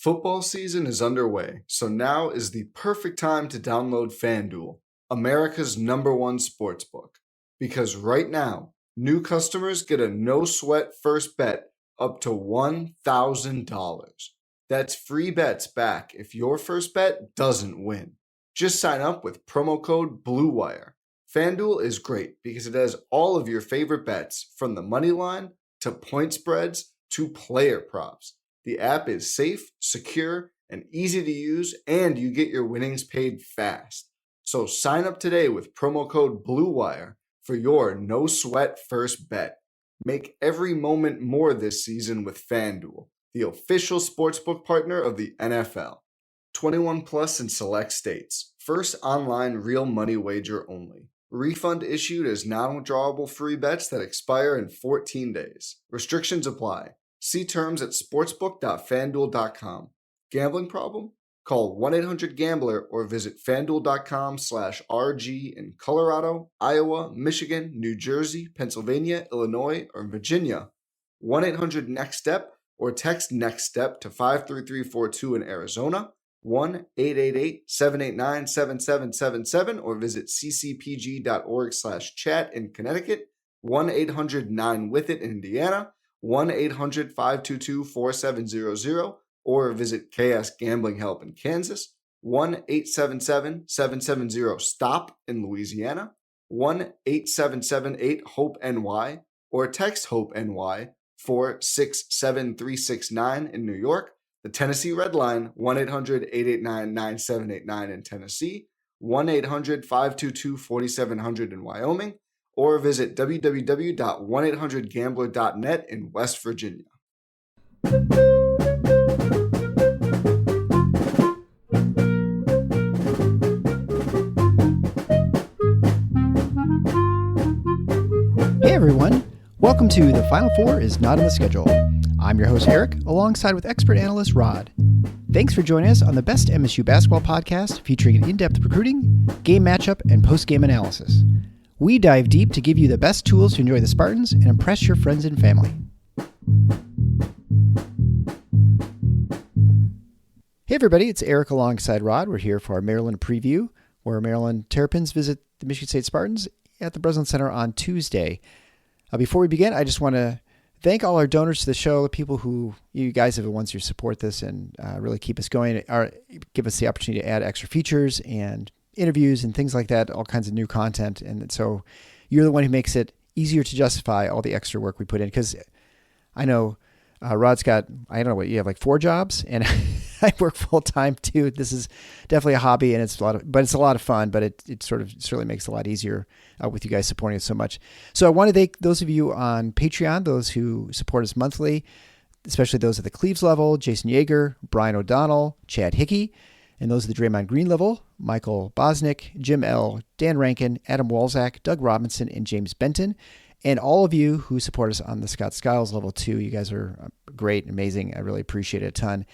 Football season is underway, so now is the perfect time to download FanDuel, America's #1 sportsbook. Because right now, new customers get a no-sweat first bet up to $1,000. That's free bets back if your first bet doesn't win. Just sign up with promo code BLUEWIRE. FanDuel is great because it has all of your favorite bets, from the money line to point spreads to player props. The app is safe, secure, and easy to use, and you get your winnings paid fast. So sign up today with promo code BLUEWIRE for your no-sweat first bet. Make every moment more this season with FanDuel, the official sportsbook partner of the NFL. 21 plus in select states. First online real money wager only. Refund issued as non-withdrawable free bets that expire in 14 days. Restrictions apply. See terms at sportsbook.fanduel.com. Gambling problem? Call 1-800-GAMBLER or visit fanduel.com/RG in Colorado, Iowa, Michigan, New Jersey, Pennsylvania, Illinois, or Virginia. 1-800-NEXT-STEP or text NEXT-STEP to 53342 in Arizona. 1-888-789-7777 or visit ccpg.org/chat in Connecticut. 1-800-9-WITH-IT in Indiana. 1-800-522-4700 or visit KS Gambling Help in Kansas. 1-877-770-STOP in Louisiana. 1-877-8-HOPE-NY or text HOPE-NY 467-369 in New York. The Tennessee Red Line, 1-800-889-9789 in Tennessee, 1-800-522-4700 in Wyoming, or visit www.1800gambler.net in West Virginia. Hey everyone, welcome to The Final Four is Not on the Schedule. I'm your host Eric, alongside with expert analyst Rod. Thanks for joining us on the best MSU basketball podcast featuring an in-depth recruiting, game matchup, and post-game analysis. We dive deep to give you the best tools to enjoy the Spartans and impress your friends and family. Hey everybody, it's Eric alongside Rod. We're here for our Maryland preview, where Maryland Terrapins visit the Michigan State Spartans at the Breslin Center on Tuesday. Before we begin, I just want to thank all our donors to the show, the people who, you guys are the ones who support this and really keep us going, or give us the opportunity to add extra features and interviews and things like that, all kinds of new content. And so you're the one who makes it easier to justify all the extra work we put in. Because I know Rod's got, I don't know what, you have like 4 jobs, and I work full time too. This is definitely a hobby, and it's a lot of fun, but it certainly makes it a lot easier with you guys supporting us so much. So I want to thank those of you on Patreon, those who support us monthly, especially those at the Cleves level: Jason Yeager, Brian O'Donnell, Chad Hickey, and those at the Draymond Green level: Michael Bosnick, Jim L., Dan Rankin, Adam Walzak, Doug Robinson, and James Benton. And all of you who support us on the Scott Skiles level too. You guys are great and amazing. I really appreciate it a ton.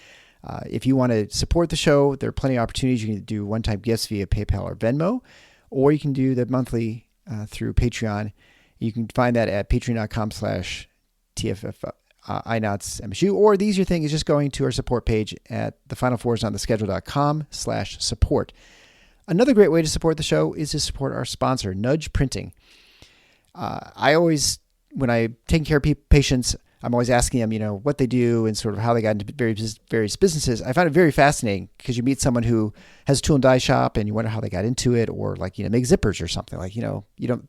If you want to support the show, there are plenty of opportunities. You can do one-time gifts via PayPal or Venmo, or you can do the monthly through Patreon. You can find that at patreon.com/TFF-INOTSMSU, or the easier thing is just going to our support page at thefinalfoursontheschedule.com/support. Another great way to support the show is to support our sponsor, Nudge Printing. I always, when I'm taking care of patients, I'm always asking them, what they do and sort of how they got into various businesses. I find it very fascinating because you meet someone who has a tool and die shop and you wonder how they got into it, or make zippers or something,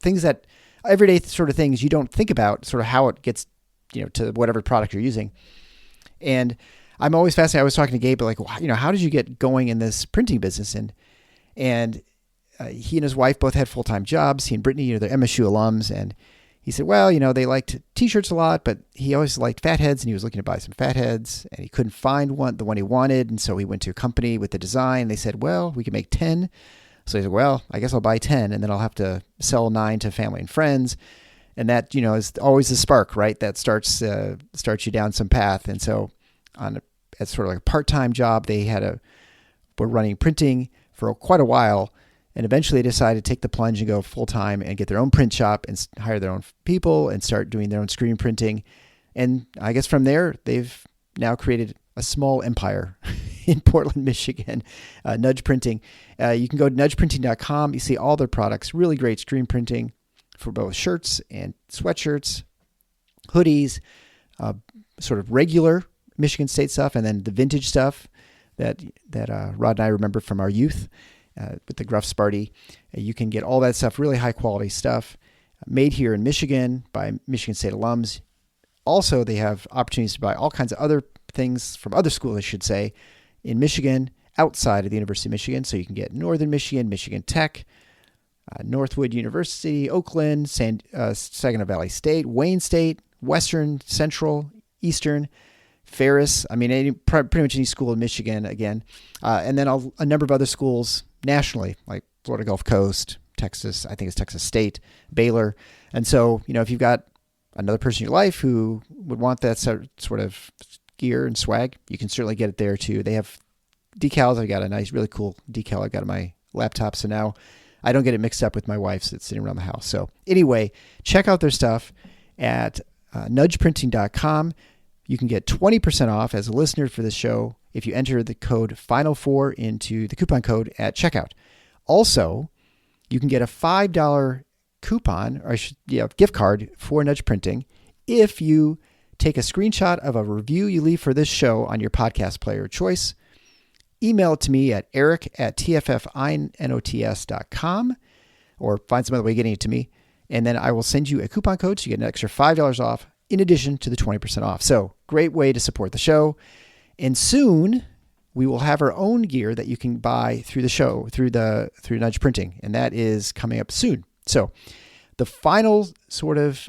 things that everyday sort of things you don't think about, sort of how it gets, to whatever product you're using. And I'm always fascinated. I was talking to Gabe, how did you get going in this printing business? And he and his wife both had full-time jobs. He and Brittany, they're MSU alums. And he said, well, they liked t-shirts a lot, but he always liked fatheads, and he was looking to buy some fatheads, and he couldn't find the one he wanted. And so he went to a company with the design. They said, well, we can make 10. So he said, well, I guess I'll buy 10, and then I'll have to sell 9 to family and friends. And that, is always the spark, right? That starts you down some path. And so as sort of like a part-time job, they were running printing for quite a while. And eventually they decided to take the plunge and go full-time and get their own print shop and hire their own people and start doing their own screen printing. And I guess from there, they've now created a small empire in Portland, Michigan, Nudge Printing. You can go to nudgeprinting.com. You see all their products, really great screen printing for both shirts and sweatshirts, hoodies, sort of regular Michigan State stuff, and then the vintage stuff that Rod and I remember from our youth with the Gruff Sparty. You can get all that stuff, really high quality stuff, made here in Michigan by Michigan State alums. Also, they have opportunities to buy all kinds of other things from other schools, I should say, in Michigan, outside of the University of Michigan. So you can get Northern Michigan, Michigan Tech, Northwood University, Oakland, Saginaw Valley State, Wayne State, Western, Central, Eastern, Ferris. I mean, pretty much any school in Michigan again. And then a number of other schools nationally, like Florida Gulf Coast, Texas, I think it's Texas State, Baylor. And so, if you've got another person in your life who would want that sort of gear and swag, you can certainly get it there too. They have decals. I got a nice, really cool decal I got on my laptop. So now I don't get it mixed up with my wife's that's sitting around the house. So anyway, check out their stuff at nudgeprinting.com. You can get 20% off as a listener for this show if you enter the code Final4 into the coupon code at checkout. Also, you can get a $5 coupon, or gift card for Nudge Printing if you take a screenshot of a review you leave for this show on your podcast player of choice. Email it to me at eric@tffinots.com, or find some other way of getting it to me, and then I will send you a coupon code so you get an extra $5 off in addition to the 20% off. So great way to support the show. And soon we will have our own gear that you can buy through the show, through Nudge Printing, and that is coming up soon. So the final sort of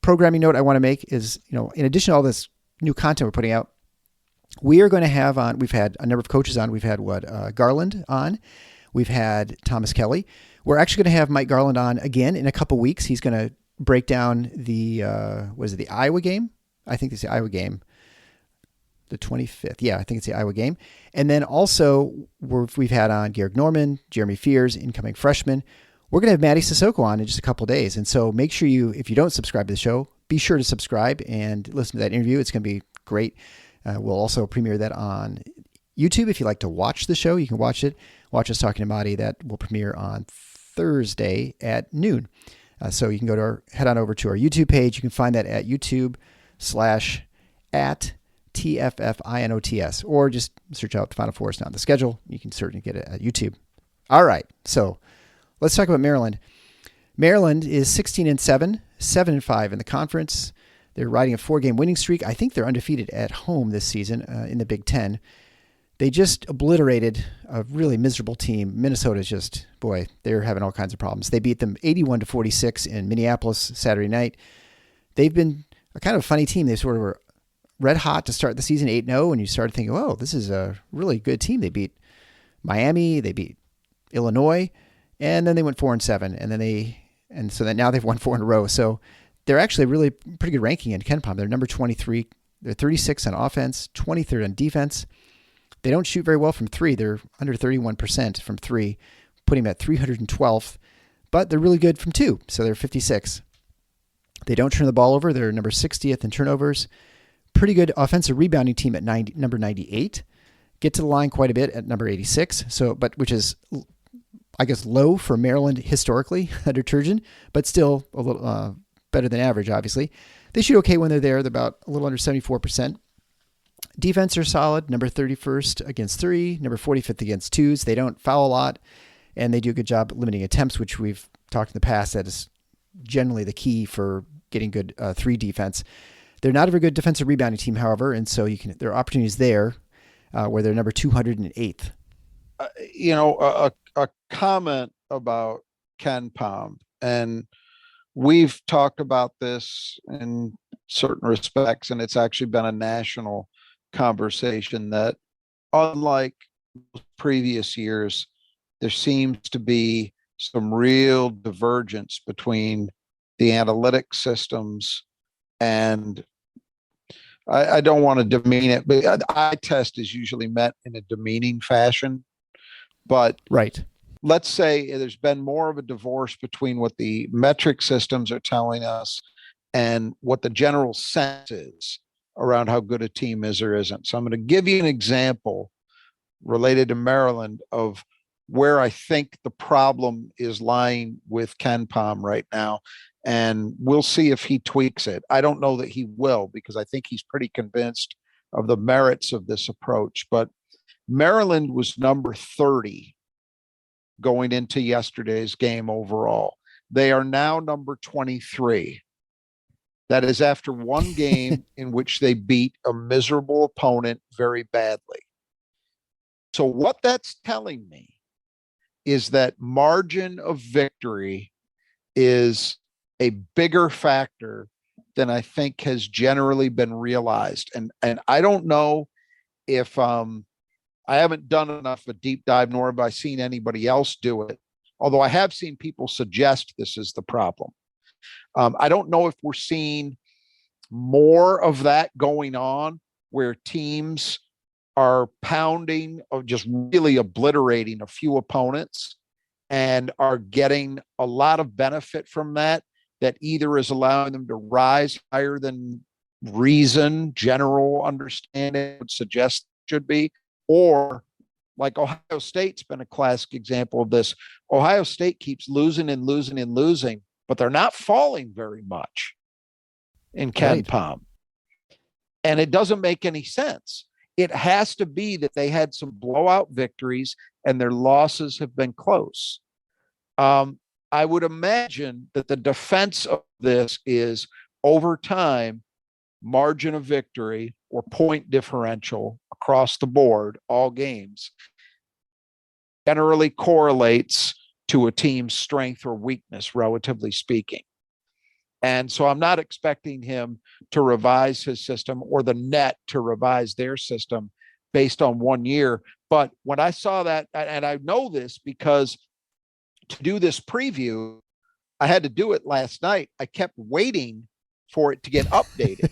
programming note I want to make is, in addition to all this new content we're putting out, we are going to have on, we've had a number of coaches on. We've had Garland on. We've had Thomas Kelly. We're actually going to have Mike Garland on again in a couple weeks. He's going to break down the Iowa game? I think it's the Iowa game. The 25th. Yeah, I think it's the Iowa game. And then also we've had on Garrick Norman, Jeremy Fears, incoming freshman. We're going to have Maddie Sissoko on in just a couple days. And so make sure if you don't subscribe to the show, be sure to subscribe and listen to that interview. It's going to be great. We'll also premiere that on YouTube. If you like to watch the show, you can watch it. Watch us talking to Maddie. That will premiere on Thursday at noon. So you can head on over to our YouTube page. You can find that at YouTube/@TFFINOTS, or just search out the Final Four. It's not on the schedule. You can certainly get it at YouTube. All right. So let's talk about Maryland. Maryland is 16-7, 7-5 in the conference. They're riding a 4-game winning streak. I think they're undefeated at home this season in the Big Ten. They just obliterated a really miserable team. Minnesota's just, boy, they're having all kinds of problems. They beat them 81-46 in Minneapolis Saturday night. They've been a kind of funny team. They sort of were red hot to start the season, 8-0, and you started thinking, oh, this is a really good team. They beat Miami, they beat Illinois, and then they went 4-7, and so now they've won 4 in a row. So they're actually really pretty good ranking in KenPom. They're number 23. They're 36 on offense, 23rd on defense. They don't shoot very well from 3. They're under 31% from 3, putting them at 312th, but they're really good from 2, so they're 56. They don't turn the ball over. They're number 60th in turnovers. Pretty good offensive rebounding team at number 98. Get to the line quite a bit at number 86, which is, I guess, low for Maryland historically under Turgeon, but still a little better than average, obviously. They shoot okay when they're there. They're about a little under 74%. Defense are solid, number 31st against 3, number 45th against 2s. They don't foul a lot, and they do a good job limiting attempts, which we've talked in the past. That is generally the key for getting good 3 defense. They're not a very good defensive rebounding team, however, and so there are opportunities there where they're number 208th. A comment about KenPom, and we've talked about this in certain respects, and it's actually been a national conversation that, unlike previous years, there seems to be some real divergence between the analytic systems, and I don't want to demean it, but eye test is usually meant in a demeaning fashion. But right, let's say there's been more of a divorce between what the metric systems are telling us and what the general sense is. around how good a team is or isn't. So I'm going to give you an example related to Maryland of where I think the problem is lying with Ken Pom right now. And we'll see if he tweaks it. I don't know that he will, because I think he's pretty convinced of the merits of this approach. But Maryland was number 30 going into yesterday's game overall. They are now number 23. That is after one game in which they beat a miserable opponent very badly. So what that's telling me is that margin of victory is a bigger factor than I think has generally been realized. And I don't know if I haven't done enough of a deep dive, nor have I seen anybody else do it, although I have seen people suggest this is the problem. I don't know if we're seeing more of that going on, where teams are pounding or just really obliterating a few opponents and are getting a lot of benefit from that either is allowing them to rise higher than reason, general understanding would suggest should be, or like Ohio State's been a classic example of this. Ohio State keeps losing and losing and losing, but they're not falling very much in Ken Pom. And it doesn't make any sense. It has to be that they had some blowout victories and their losses have been close. I would imagine that the defense of this is, over time, margin of victory or point differential across the board, all games, generally correlates to a team's strength or weakness, relatively speaking. And so I'm not expecting him to revise his system or the net to revise their system based on 1 year. But when I saw that, and I know this because to do this preview, I had to do it last night. I kept waiting for it to get updated.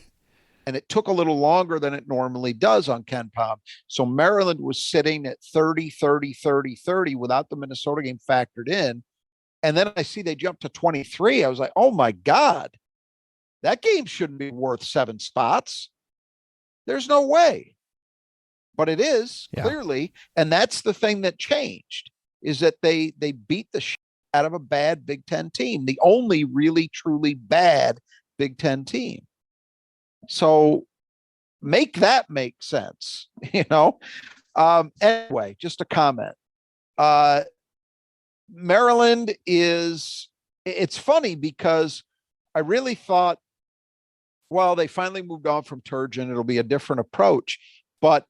And it took a little longer than it normally does on Ken Pom. So Maryland was sitting at 30, 30, 30, 30 without the Minnesota game factored in. And then I see they jumped to 23. I was like, oh my God, that game shouldn't be worth 7 spots. There's no way. But it is, clearly. And that's the thing that changed, is that they beat the shit out of a bad Big Ten team, the only really truly bad Big Ten team. So make that make sense, you know? Anyway, just a comment. Maryland it's funny because I really thought, well, they finally moved on from Turgeon. It'll be a different approach, but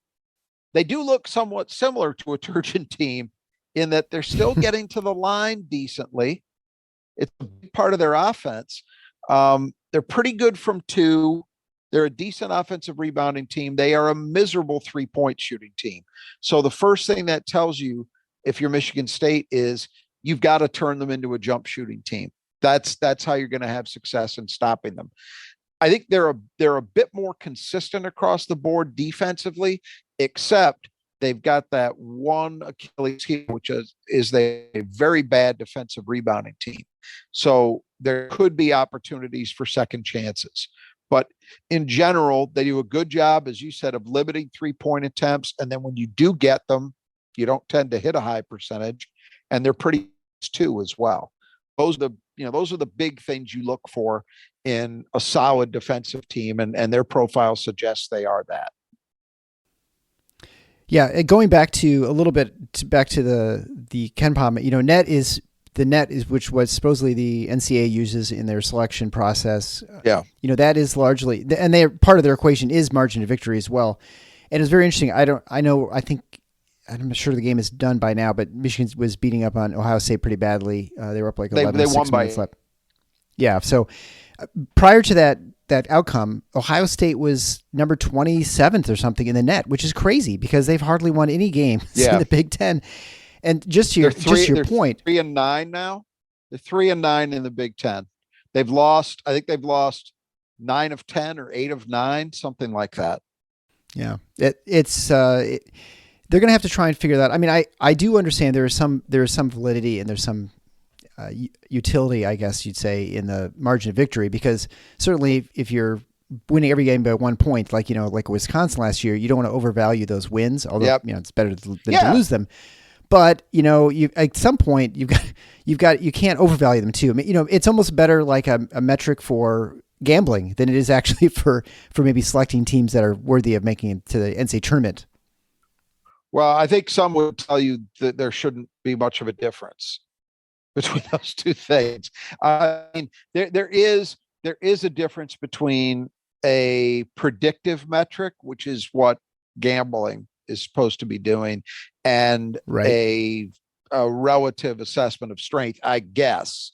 they do look somewhat similar to a Turgeon team in that they're still getting to the line decently. It's a big part of their offense. They're pretty good from 2. They're a decent offensive rebounding team. They are a miserable 3-point shooting team. So the first thing that tells you, if you're Michigan State, is you've got to turn them into a jump shooting team. That's how you're going to have success in stopping them. I think they're a bit more consistent across the board defensively, except they've got that one Achilles heel, which is they a very bad defensive rebounding team. So there could be opportunities for second chances. But in general, they do a good job, as you said, of limiting 3-point attempts. And then when you do get them, you don't tend to hit a high percentage. And they're pretty too as well. Those are the big things you look for in a solid defensive team, and their profile suggests they are that. Yeah, going back to a little bit back to the Ken Pom, net is which was supposedly the NCAA uses in their selection process. Yeah, that is largely, and they're part of their equation is margin of victory as well. And it's very interesting. I'm not sure the game is done by now, but Michigan was beating up on Ohio State pretty badly. They were up like 11 6 minutes left. Yeah. So prior to that outcome, Ohio State was number 27th or something in the net, which is crazy because they've hardly won any games in the Big Ten. And just to your point, 3-9 now. They're 3-9 in the Big Ten. They've lost 9 of 10 or 8 of 9, something like that. Yeah, they're going to have to try and figure that. I mean, I do understand there is some validity and there's some utility, I guess you'd say, in the margin of victory, because certainly if you're winning every game by 1 point, like, like Wisconsin last year, you don't want to overvalue those wins, although, it's better than to lose them. But, you at some point you can't overvalue them too. I mean, it's almost better like a metric for gambling than it is actually for maybe selecting teams that are worthy of making it to the NCAA tournament. Well, I think some would tell you that there shouldn't be much of a difference between those two things. I mean, there is a difference between a predictive metric, which is what gambling is supposed to be doing, and a relative assessment of strength, I guess.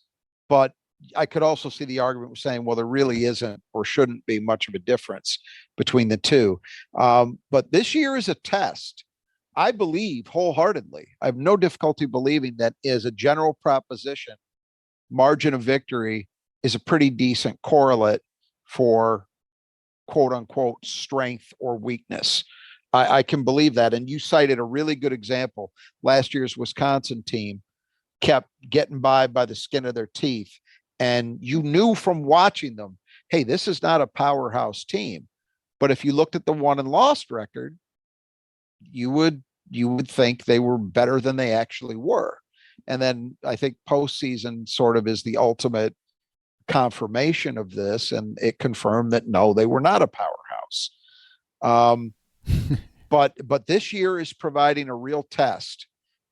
But I could also see the argument of saying, well, there really isn't or shouldn't be much of a difference between the two. But this year is a test. I believe wholeheartedly, I have no difficulty believing that as a general proposition, margin of victory is a pretty decent correlate for quote unquote strength or weakness. I can believe that. And you cited a really good example. Last year's Wisconsin team kept getting by the skin of their teeth. And you knew from watching them, hey, this is not a powerhouse team. But if you looked at the won and lost record, you would think they were better than they actually were. And then I think postseason sort of is the ultimate confirmation of this. And it confirmed that, no, they were not a powerhouse. But this year is providing a real test,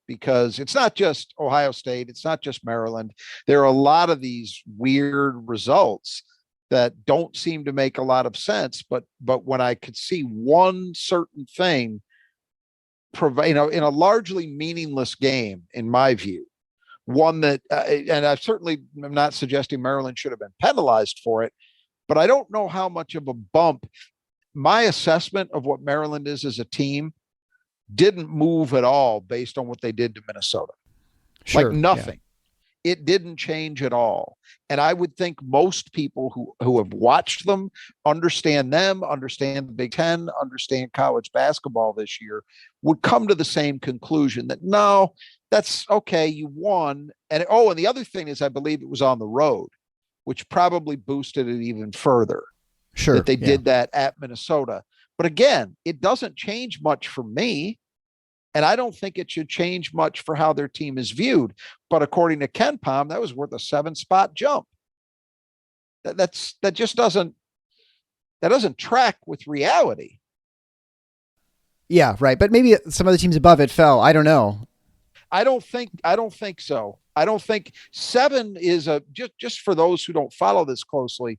because it's not just Ohio State. It's not just Maryland. There are a lot of these weird results that don't seem to make a lot of sense. But when I could see one certain thing provide, in a largely meaningless game, in my view, one that, and I certainly am not suggesting Maryland should have been penalized for it, but I don't know how much of a bump. My assessment of what Maryland is as a team didn't move at all based on what they did to Minnesota. Sure, like nothing. Yeah. It didn't change at all. And I would think most people who have watched them, understand the Big Ten, understand college basketball this year, would come to the same conclusion that, no, that's okay. You won. And the other thing is, I believe it was on the road, which probably boosted it even further. Sure. That they did that at Minnesota. But again, it doesn't change much for me. And I don't think it should change much for how their team is viewed. But according to Ken Pom, that was worth a 7-spot jump. That just doesn't track with reality. Yeah, right. But maybe some other teams above it fell. I don't know. I don't think so. I don't think 7 is just for those who don't follow this closely.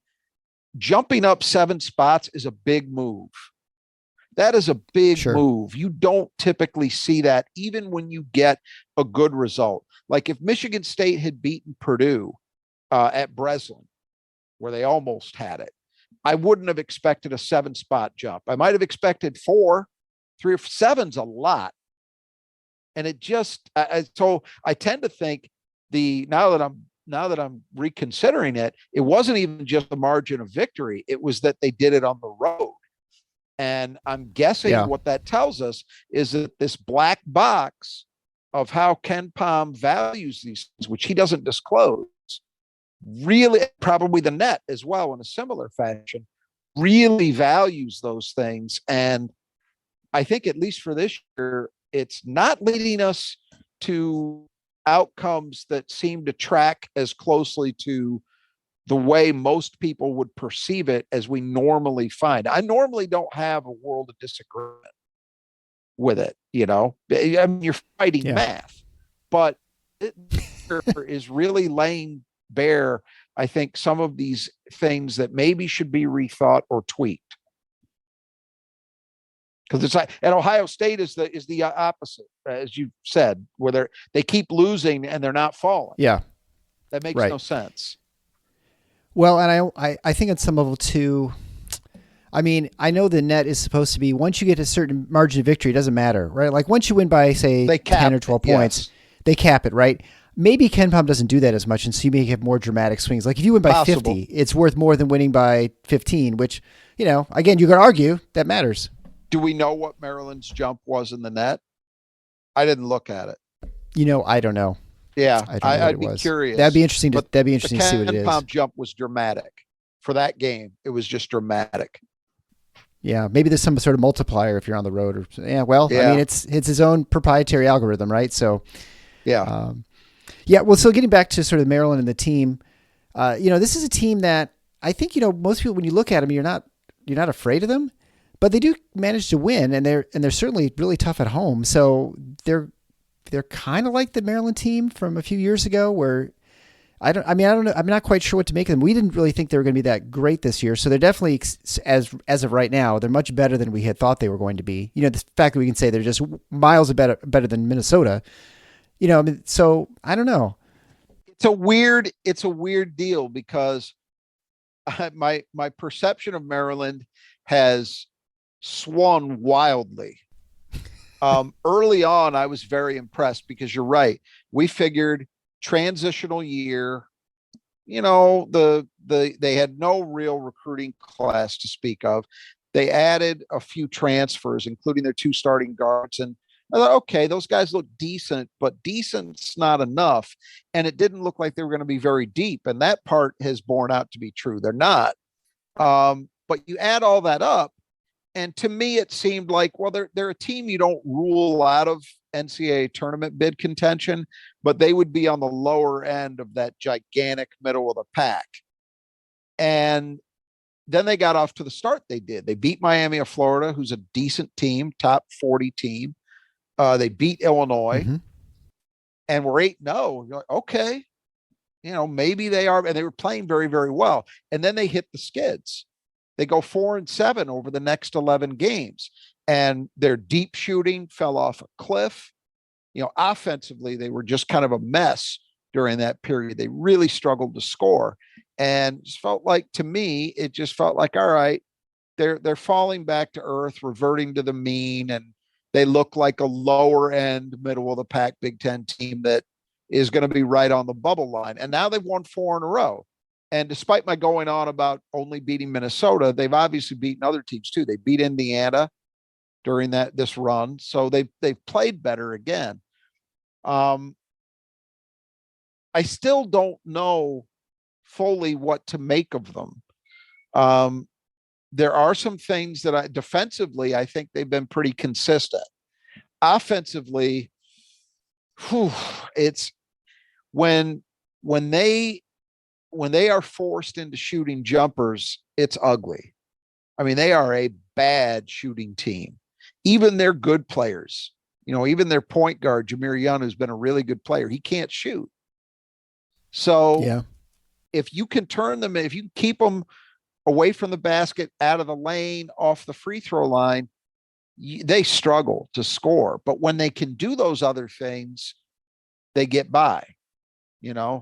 Jumping up 7 spots is a big move. That is a big move. You don't typically see that, even when you get a good result. Like if Michigan State had beaten Purdue at Breslin, where they almost had it, I wouldn't have expected a 7-spot jump. I might have expected 4. 3 or 7's a lot. And it just, so I tend to think now that I'm reconsidering it, it wasn't even just the margin of victory. It was that they did it on the road. And I'm guessing what that tells us is that this black box of how Ken Pom values these things, which he doesn't disclose, really, probably the net as well in a similar fashion, really values those things. And I think, at least for this year, it's not leading us to outcomes that seem to track as closely to the way most people would perceive it as we normally find. I normally don't have a world of disagreement with it. I mean, you're fighting math, but it is really laying bare, I think, some of these things that maybe should be rethought or tweaked. Because it's like, and Ohio State is the opposite, as you said, where they keep losing and they're not falling. Yeah, that makes no sense. Well, and I think at some level too, I mean, I know the net is supposed to be, once you get a certain margin of victory, it doesn't matter, right? Like once you win by, say, 10 or 12 points, they cap it, right? Maybe Ken Pom doesn't do that as much, and so you may have more dramatic swings. Like if you win by 50, it's worth more than winning by 15, which, again, you could argue that matters. Do we know what Maryland's jump was in the net? I didn't look at it. I don't know. Yeah, I'd be curious. That'd be interesting to see what it is. The Ken Pom jump was dramatic for that game, it was just dramatic. Yeah, maybe there's some sort of multiplier if you're on the road. I mean, it's his own proprietary algorithm, right? So, yeah. Well, so getting back to sort of Maryland and the team, this is a team that I think most people, when you look at them, you're not afraid of them, but they do manage to win, and they're certainly really tough at home. So they're kind of like the Maryland team from a few years ago, where I don't know. I'm not quite sure what to make of them. We didn't really think they were going to be that great this year. So they're definitely, as of right now, they're much better than we had thought they were going to be. The fact that we can say they're just miles better than Minnesota, so I don't know. It's a weird deal because my perception of Maryland has swung wildly. Early on, I was very impressed because you're right. We figured transitional year, they had no real recruiting class to speak of. They added a few transfers, including their 2 starting guards. And I thought, okay, those guys look decent, but decent's not enough. And it didn't look like they were going to be very deep. And that part has borne out to be true. They're not. But you add all that up, and to me, it seemed like, well, they're a team you don't rule out of NCAA tournament bid contention, but they would be on the lower end of that gigantic middle of the pack. And then they got off to the start they did. They beat Miami of Florida, who's a decent team, top 40 team. They beat Illinois, and we're 8-0. You're like, okay, maybe they are, and they were playing very, very well. And then they hit the skids. They go 4-7 over the next 11 games, and their deep shooting fell off a cliff. Offensively, they were just kind of a mess during that period. They really struggled to score, and to me, it just felt like, all right, they're falling back to earth, reverting to the mean, and they look like a lower end, middle of the pack Big Ten team that is going to be right on the bubble line. And now they've won 4 in a row. And despite my going on about only beating Minnesota, they've obviously beaten other teams too. They beat Indiana during this run, so they've played better again. I still don't know fully what to make of them. There are some things that defensively, I think they've been pretty consistent. Offensively, it's when they are forced into shooting jumpers, it's ugly. I mean, they are a bad shooting team. Even their good players, even their point guard, Jameer Young, who's been a really good player, he can't shoot. So if you can turn them, if you keep them away from the basket, out of the lane, off the free throw line, they struggle to score. But when they can do those other things, they get by,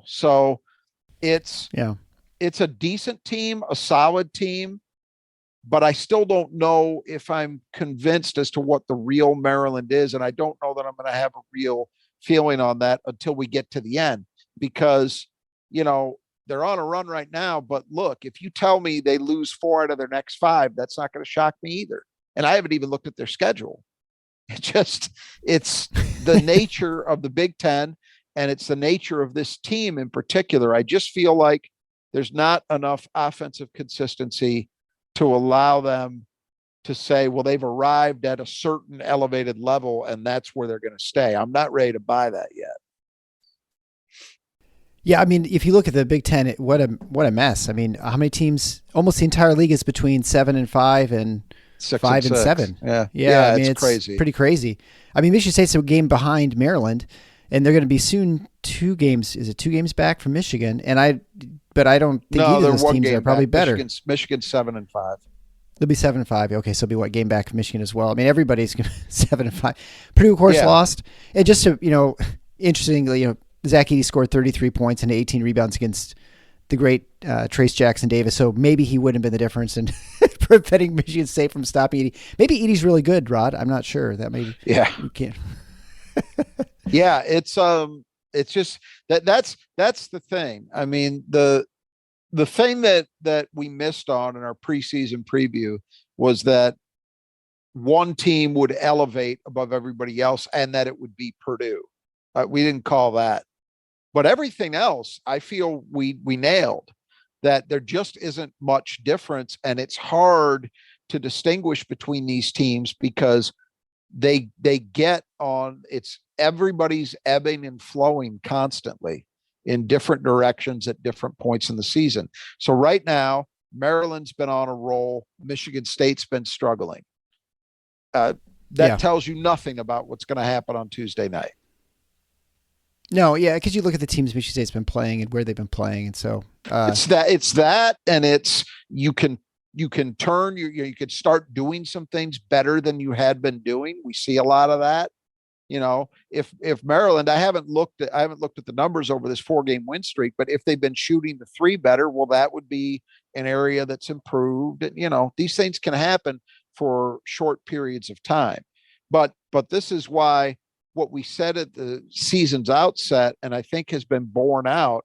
so it's a decent team, a solid team, but I still don't know if I'm convinced as to what the real Maryland is. And I don't know that I'm going to have a real feeling on that until we get to the end, because, they're on a run right now. But look, if you tell me they lose 4 out of their next 5, that's not going to shock me either. And I haven't even looked at their schedule. It's the nature of the Big Ten, and it's the nature of this team in particular. I just feel like there's not enough offensive consistency to allow them to say, well, they've arrived at a certain elevated level and that's where they're going to stay. I'm not ready to buy that yet. Yeah, I mean, if you look at the Big Ten, what a mess. I mean, how many teams? Almost the entire league is between 7 and 5 and 6 5 and 6. 7. Yeah. I mean, it's crazy. Pretty crazy. I mean, Michigan State's a game behind Maryland, and they're going to be soon 2 games. Is it 2 games back from Michigan? But I don't think either of those teams are probably better. Michigan's 7 and 5. They'll be 7 and 5. Okay, so it'll be what, game back from Michigan as well. I mean, everybody's going to 7 and 5. Purdue, of course, lost. And just to interestingly, Zach Edey scored 33 points and 18 rebounds against the great Trace Jackson Davis. So maybe he wouldn't have been the difference in preventing Michigan State from stopping Edey. Maybe Edey's really good, Rod. I'm not sure. That maybe you can't. Yeah, it's just that's the thing. I mean, the thing that we missed on in our preseason preview was that one team would elevate above everybody else, and that it would be Purdue. We didn't call that. But everything else, I feel we nailed. that there just isn't much difference. And it's hard to distinguish between these teams because they get on, it's everybody's ebbing and flowing constantly in different directions at different points in the season. So right now, Maryland's been on a roll. Michigan State's been struggling. That tells you nothing about what's going to happen on Tuesday night. No, yeah, because you look at the teams Michigan State's been playing and where they've been playing, and so it's that, and it's you can turn you could start doing some things better than you had been doing. We see a lot of that. If Maryland, I haven't looked at the numbers over this 4-game win streak, but if they've been shooting the three better, well, that would be an area that's improved. And, these things can happen for short periods of time, but this is why what we said at the season's outset, and I think has been borne out,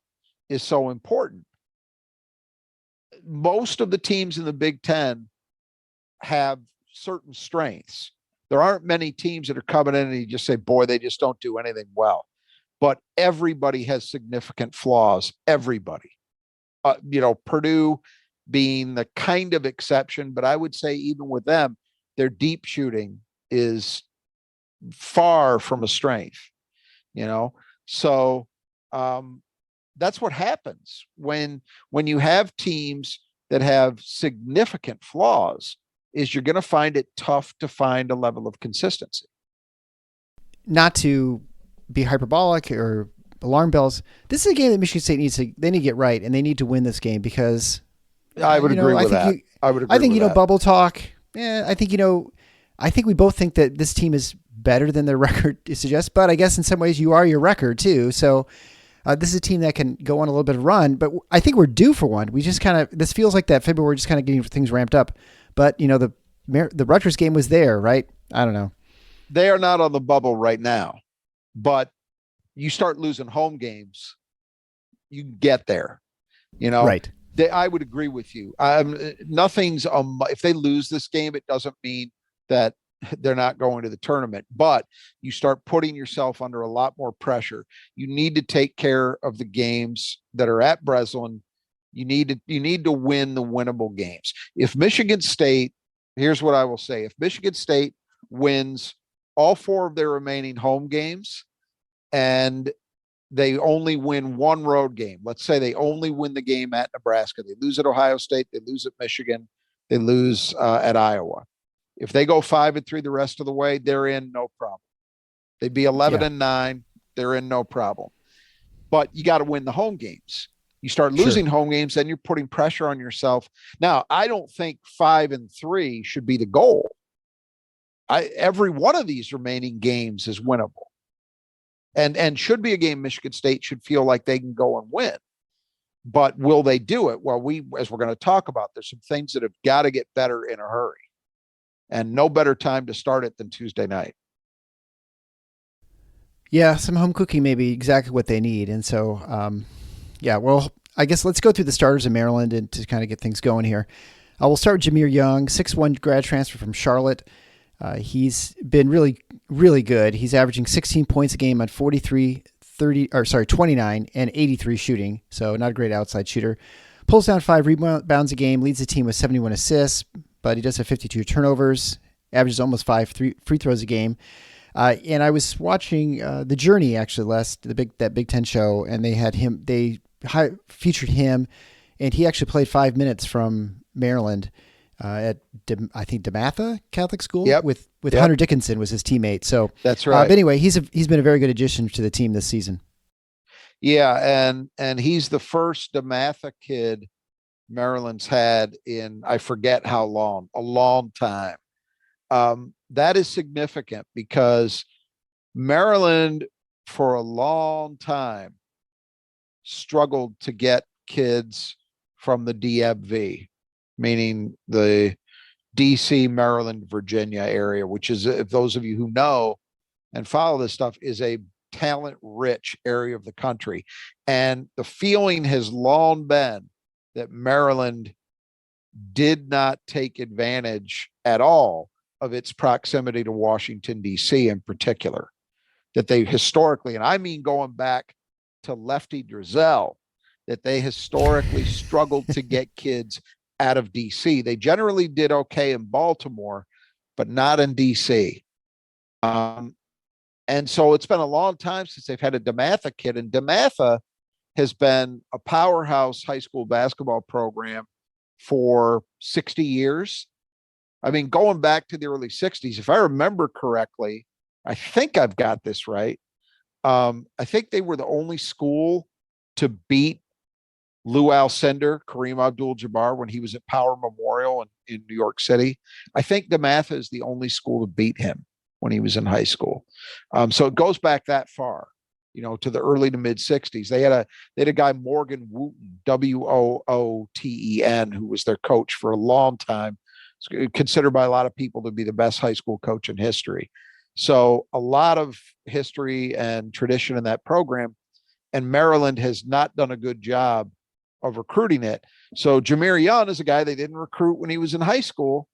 is so important. Most of the teams in the Big Ten have certain strengths. There aren't many teams that are coming in and you just say, boy, they just don't do anything well. But everybody has significant flaws. Everybody. Purdue being the kind of exception, but I would say even with them, their deep shooting is far from a strength. So that's what happens when you have teams that have significant flaws, is you're going to find it tough to find a level of consistency. Not to be hyperbolic or alarm bells, this is a game that Michigan State needs to get right, and they need to win this game because I would agree with that. I think bubble talk. Yeah, I think we both think that this team is better than their record suggests, but I guess in some ways you are your record too. So this is a team that can go on a little bit of run, but I think we're due for one. We just this feels like that February, we're just kind of getting things ramped up. But the Rutgers game was there, right? I don't know. They are not on the bubble right now, but you start losing home games, you get there. Right. I would agree with you. Nothing's if they lose this game, it doesn't mean that they're not going to the tournament, but you start putting yourself under a lot more pressure. You need to take care of the games that are at Breslin. You need to win the winnable games. If Michigan State, here's what I will say. If Michigan State wins all 4 of their remaining home games and they only win one road game, let's say they only win the game at Nebraska, they lose at Ohio State, they lose at Michigan, they lose at Iowa. If they go 5-3 the rest of the way, they're in no problem. They'd be 11-9. They're in no problem. But you got to win the home games. You start losing home games, then you're putting pressure on yourself. Now, I don't think 5-3 should be the goal. Every one of these remaining games is winnable, and should be a game Michigan State should feel like they can go and win. But will they do it? Well, as we're going to talk about, there's some things that have got to get better in a hurry, and no better time to start it than Tuesday night. Yeah, some home cooking may be exactly what they need, and so. Yeah, well, I guess let's go through the starters in Maryland and to kind of get things going here. We'll start with Jameer Young, 6'1" grad transfer from Charlotte. He's been really, really good. He's averaging 16 points a game on 29 and 83 shooting, so not a great outside shooter. Pulls down 5 rebounds a game, leads the team with 71 assists, but he does have 52 turnovers, averages almost 5 free throws a game. And I was watching The Journey actually that Big Ten show, and they had him. They featured him, and he actually played 5 minutes from Maryland at I think DeMatha Catholic School. Yep. with Hunter Dickinson was his teammate. So that's right. But anyway, he's been a very good addition to the team this season. Yeah, and he's the first DeMatha kid Maryland's had in I forget how long, a long time. That is significant because Maryland for a long time struggled to get kids from the DMV, meaning the DC, Maryland, Virginia area, which is, if those of you who know and follow this stuff, is a talent-rich area of the country. And the feeling has long been that Maryland did not take advantage at all of its proximity to Washington, D.C. in particular, that they historically, and I mean going back to Lefty Driesell, that they historically struggled to get kids out of DC. They generally did okay in Baltimore, but not in DC. And so it's been a long time since they've had a DeMatha kid, and DeMatha has been a powerhouse high school basketball program for 60 years. I mean, going back to the early 60s, if I remember correctly, I think I've got this right. I think they were the only school to beat Lou Alcindor, Kareem Abdul-Jabbar, when he was at Power Memorial in New York City. I think DeMatha is the only school to beat him when he was in high school. So it goes back that far, to the early to mid 60s. They had a guy, Morgan Wooten, Wooten, who was their coach for a long time. It's considered by a lot of people to be the best high school coach in history. So a lot of history and tradition in that program, and Maryland has not done a good job of recruiting it. So Jameer Young is a guy they didn't recruit when he was in high school.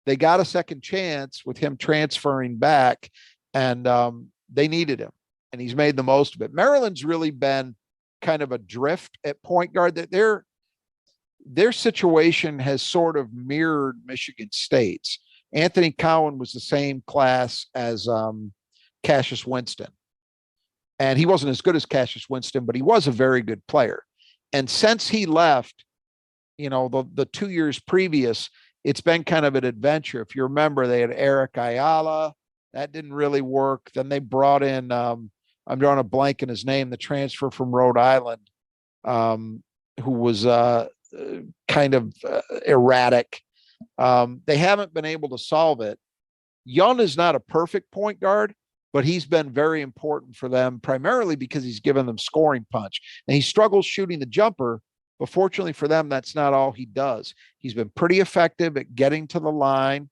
They got a second chance with him transferring back, and they needed him, and he's made the most of it. Maryland's really been kind of adrift at point guard. That their situation has sort of mirrored Michigan State's. Anthony Cowan was the same class as Cassius Winston. And he wasn't as good as Cassius Winston, but he was a very good player. And since he left, the 2 years previous, it's been kind of an adventure. If you remember, they had Eric Ayala. That didn't really work. Then they brought in, I'm drawing a blank in his name, the transfer from Rhode Island, who was kind of erratic. They haven't been able to solve it. Young is not a perfect point guard, but he's been very important for them, primarily because he's given them scoring punch. And he struggles shooting the jumper, but fortunately for them, that's not all he does. He's been pretty effective at getting to the line.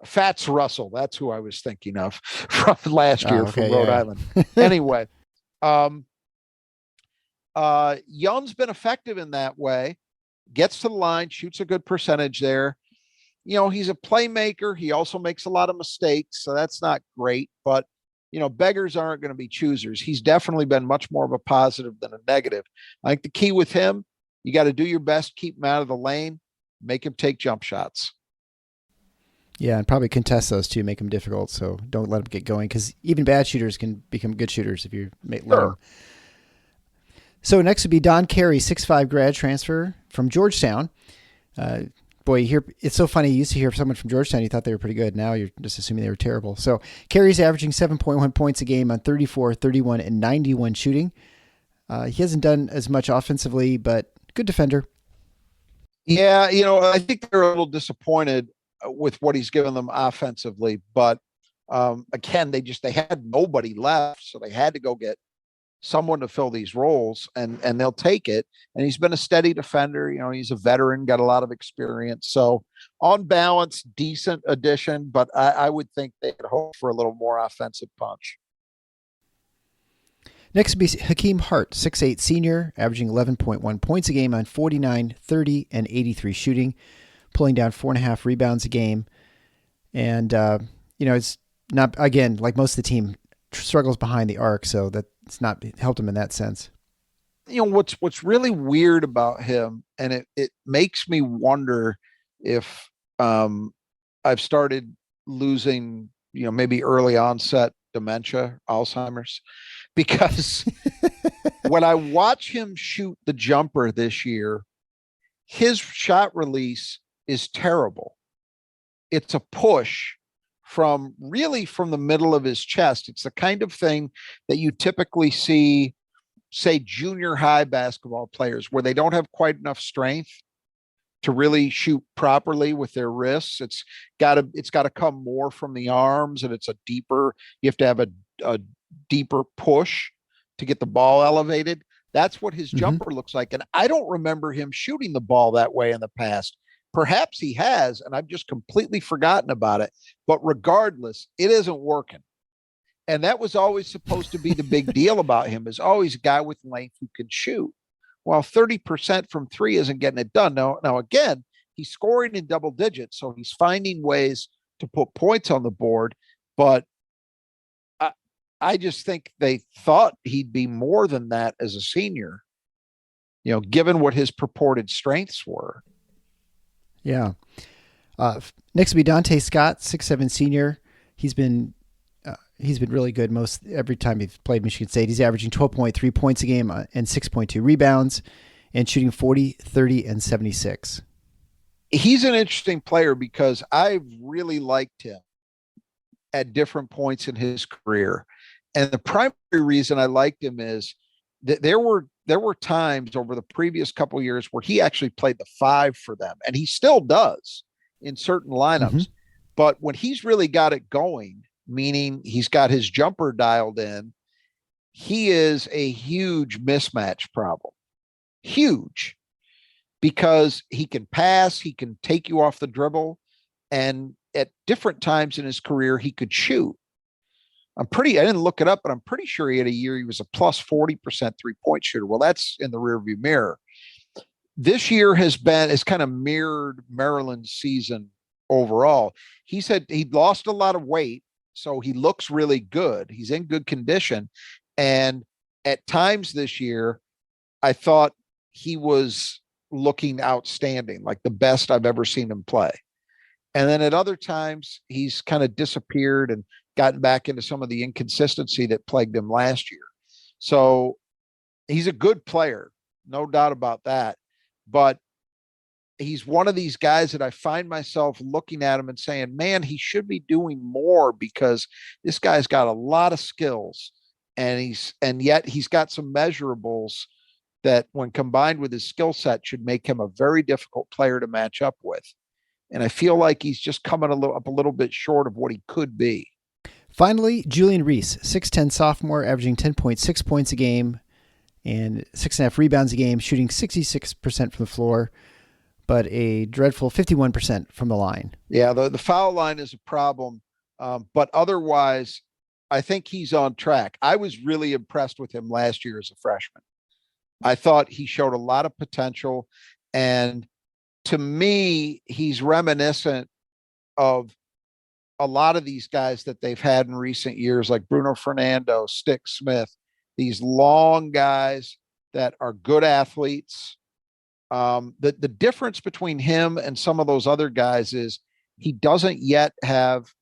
Fats Russell, that's who I was thinking of from last year from Rhode Island. Anyway, Young's been effective in that way, gets to the line, shoots a good percentage there. He's a playmaker. He also makes a lot of mistakes, so that's not great. But, beggars aren't going to be choosers. He's definitely been much more of a positive than a negative. I think the key with him, you got to do your best, keep him out of the lane, make him take jump shots. Yeah, and probably contest those too, make them difficult. So don't let them get going, because even bad shooters can become good shooters if you let them. So next would be Don Carey, 6'5" grad transfer from Georgetown. Boy, it's so funny. You used to hear someone from Georgetown, you thought they were pretty good. Now you're just assuming they were terrible. So Carey's averaging 7.1 points a game on 34, 31, and 91 shooting. He hasn't done as much offensively, but good defender. Yeah, I think they're a little disappointed with what he's given them offensively. But again, they had nobody left, so they had to go get someone to fill these roles, and they'll take it. And he's been a steady defender. He's a veteran, got a lot of experience. So on balance, decent addition, but I would think they could hope for a little more offensive punch. Next would be Hakeem Hart, 6'8" senior, averaging 11.1 points a game on 49, 30, and 83 shooting, pulling down 4.5 rebounds a game. And, it's not, again, like most of the team, struggles behind the arc, so that's not helped him in that sense. What's really weird about him, and it makes me wonder if I've started losing, maybe early onset dementia, Alzheimer's, because when I watch him shoot the jumper this year, his shot release is terrible. It's a push from the middle of his chest. It's the kind of thing that you typically see, say, junior high basketball players, where they don't have quite enough strength to really shoot properly with their wrists. It's got to come more from the arms, and you have to have a deeper push to get the ball elevated. That's what his jumper looks like. And I don't remember him shooting the ball that way in the past. Perhaps he has, and I've just completely forgotten about it. But regardless, it isn't working. And that was always supposed to be the big deal about him, is always a guy with length who can shoot. Well, 30% from three isn't getting it done. Now again, he's scoring in double digits, so he's finding ways to put points on the board. But I just think they thought he'd be more than that as a senior. given what his purported strengths were. Yeah. Next will be Dante Scott, 6'7" senior. He's been really good every time he's played Michigan State. He's averaging 12.3 points a game and 6.2 rebounds and shooting 40, 30, and 76. He's an interesting player because I've really liked him at different points in his career. And the primary reason I liked him is that there were times over the previous couple of years where he actually played the 5 for them, and he still does in certain lineups. Mm-hmm. But when he's really got it going, meaning he's got his jumper dialed in, he is a huge mismatch problem. Huge. Because he can pass, he can take you off the dribble, and at different times in his career, he could shoot. I didn't look it up, but I'm pretty sure he had a year he was a plus 40% 3-point shooter. Well, that's in the rearview mirror. This year has kind of mirrored Maryland's season overall. He said he'd lost a lot of weight, so he looks really good. He's in good condition. And at times this year, I thought he was looking outstanding, like the best I've ever seen him play. And then at other times, he's kind of disappeared and gotten back into some of the inconsistency that plagued him last year. So he's a good player, no doubt about that. But he's one of these guys that I find myself looking at him and saying, man, he should be doing more, because this guy's got a lot of skills, and yet he's got some measurables that when combined with his skill set should make him a very difficult player to match up with. And I feel like he's just coming up a little bit short of what he could be. Finally, Julian Reese, 6'10" sophomore, averaging 10.6 points a game and 6.5 rebounds a game, shooting 66% from the floor, but a dreadful 51% from the line. Yeah, the foul line is a problem, but otherwise, I think he's on track. I was really impressed with him last year as a freshman. I thought he showed a lot of potential, and to me, he's reminiscent of a lot of these guys that they've had in recent years, like Bruno Fernando, Stick Smith, these long guys that are good athletes. The difference between him and some of those other guys is he doesn't yet have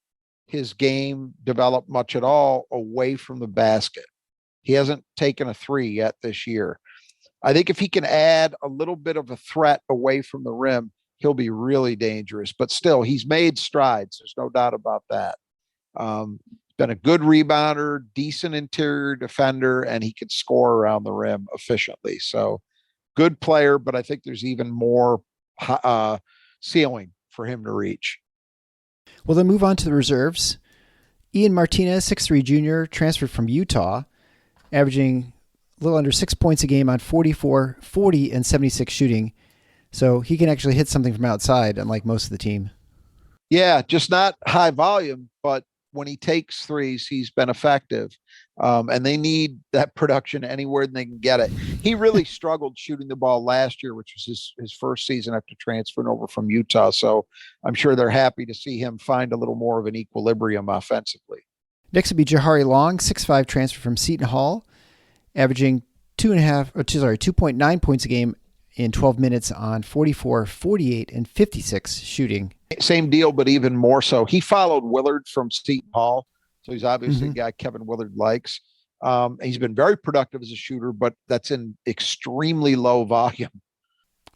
his game developed much at all away from the basket. He hasn't taken a 3 yet this year. I think if he can add a little bit of a threat away from the rim, he'll be really dangerous. But still, he's made strides. There's no doubt about that. Been a good rebounder, decent interior defender, and he can score around the rim efficiently. So good player, but I think there's even more ceiling for him to reach. Well, then move on to the reserves. Ian Martinez, 6'3" junior, transferred from Utah, averaging a little under 6 points a game on 44, 40, and 76 shooting. So he can actually hit something from outside, unlike most of the team. Yeah, just not high volume, but when he takes threes, he's been effective. And they need that production anywhere they can get it. He really struggled shooting the ball last year, which was his first season after transferring over from Utah. So I'm sure they're happy to see him find a little more of an equilibrium offensively. Next would be Jahari Long, 6'5", transfer from Seton Hall, averaging 2.9 points a game in 12 minutes on 44, 48, and 56 shooting. Same deal, but even more so. He followed Willard from Seton Hall, so he's obviously a guy Kevin Willard likes. He's been very productive as a shooter, but that's in extremely low volume.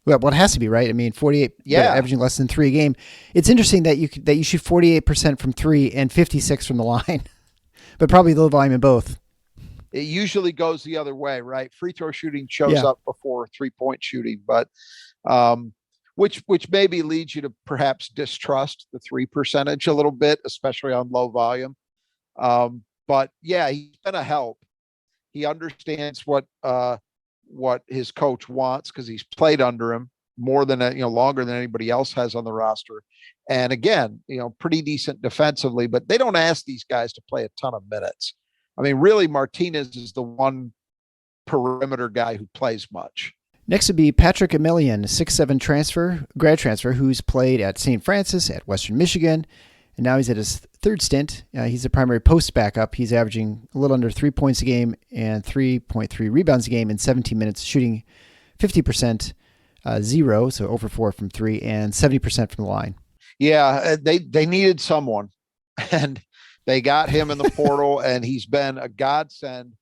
Well, it has to be, right? I mean, 48, averaging less than 3 a game. It's interesting that you shoot 48% from 3 and 56 from the line, but probably low volume in both. It usually goes the other way, right? Free throw shooting shows up before 3-point shooting, but which maybe leads you to perhaps distrust the 3 percentage a little bit, especially on low volume. But yeah, he's been a help. He understands what his coach wants, because he's played under him more than longer than anybody else has on the roster. And again, pretty decent defensively, but they don't ask these guys to play a ton of minutes. I mean, really, Martinez is the one perimeter guy who plays much. Next would be Patrick Emilian, 6'7" grad transfer, who's played at St. Francis, at Western Michigan, and now he's at his third stint. He's a primary post backup. He's averaging a little under 3 points a game and 3.3 rebounds a game in 17 minutes, shooting 50%, 0, so over 4 from 3, and 70% from the line. Yeah, they needed someone, and they got him in the portal, and he's been a godsend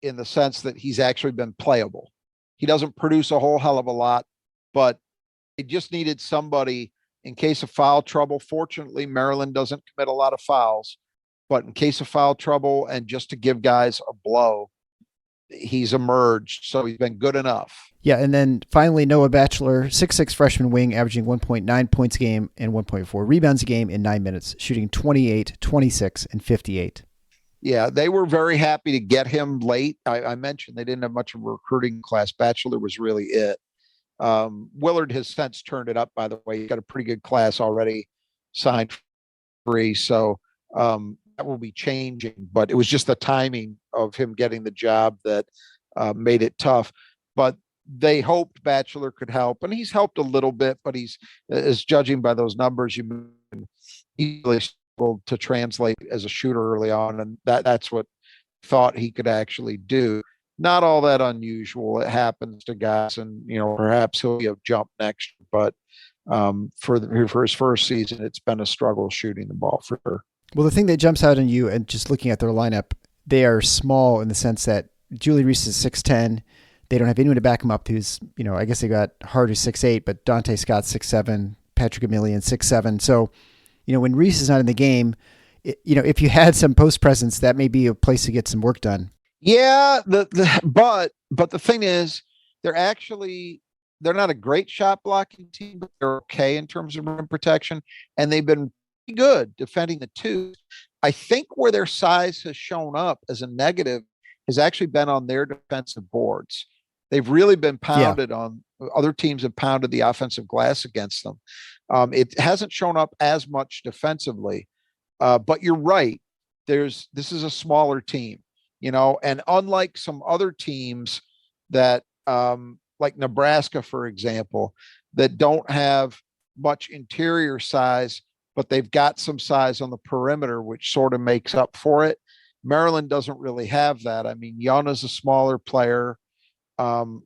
in the sense that he's actually been playable. He doesn't produce a whole hell of a lot, but they just needed somebody in case of foul trouble. Fortunately, Maryland doesn't commit a lot of fouls, but in case of foul trouble and just to give guys a blow, he's emerged. So he's been good enough. Yeah, and then finally, Noah Batchelor, 6'6" freshman wing, averaging 1.9 points a game and 1.4 rebounds a game in 9 minutes, shooting 28, 26, and 58. Yeah, they were very happy to get him late. I mentioned they didn't have much of a recruiting class. Batchelor was really it. Willard has since turned it up, by the way. He's got a pretty good class already signed free. So that will be changing, but it was just the timing of him getting the job that made it tough. But they hoped Batchelor could help, and he's helped a little bit, but he's, as judging by those numbers, he really struggled to translate as a shooter early on, and that's what thought he could actually do. Not all that unusual. It happens to guys, and perhaps he'll be a jump next year, but for his first season, it's been a struggle shooting the ball for her. Well, the thing that jumps out on you, and just looking at their lineup, they are small in the sense that Julie Reese is 6'10". They don't have anyone to back him up who's, I guess they got Hart who's 6'8", but Dante Scott's 6'7", Patrick Emilian 6'7". So, when Reese is not in the game, if you had some post presence, that may be a place to get some work done. Yeah, but the thing is, they're not a great shot blocking team, but they're okay in terms of rim protection, and they've been pretty good defending the two. I think where their size has shown up as a negative has actually been on their defensive boards. They've really been pounded on. Other teams have pounded the offensive glass against them. It hasn't shown up as much defensively, but you're right. This is a smaller team, and unlike some other teams that, like Nebraska, for example, that don't have much interior size, but they've got some size on the perimeter, which sort of makes up for it. Maryland doesn't really have that. I mean, Yana's a smaller player.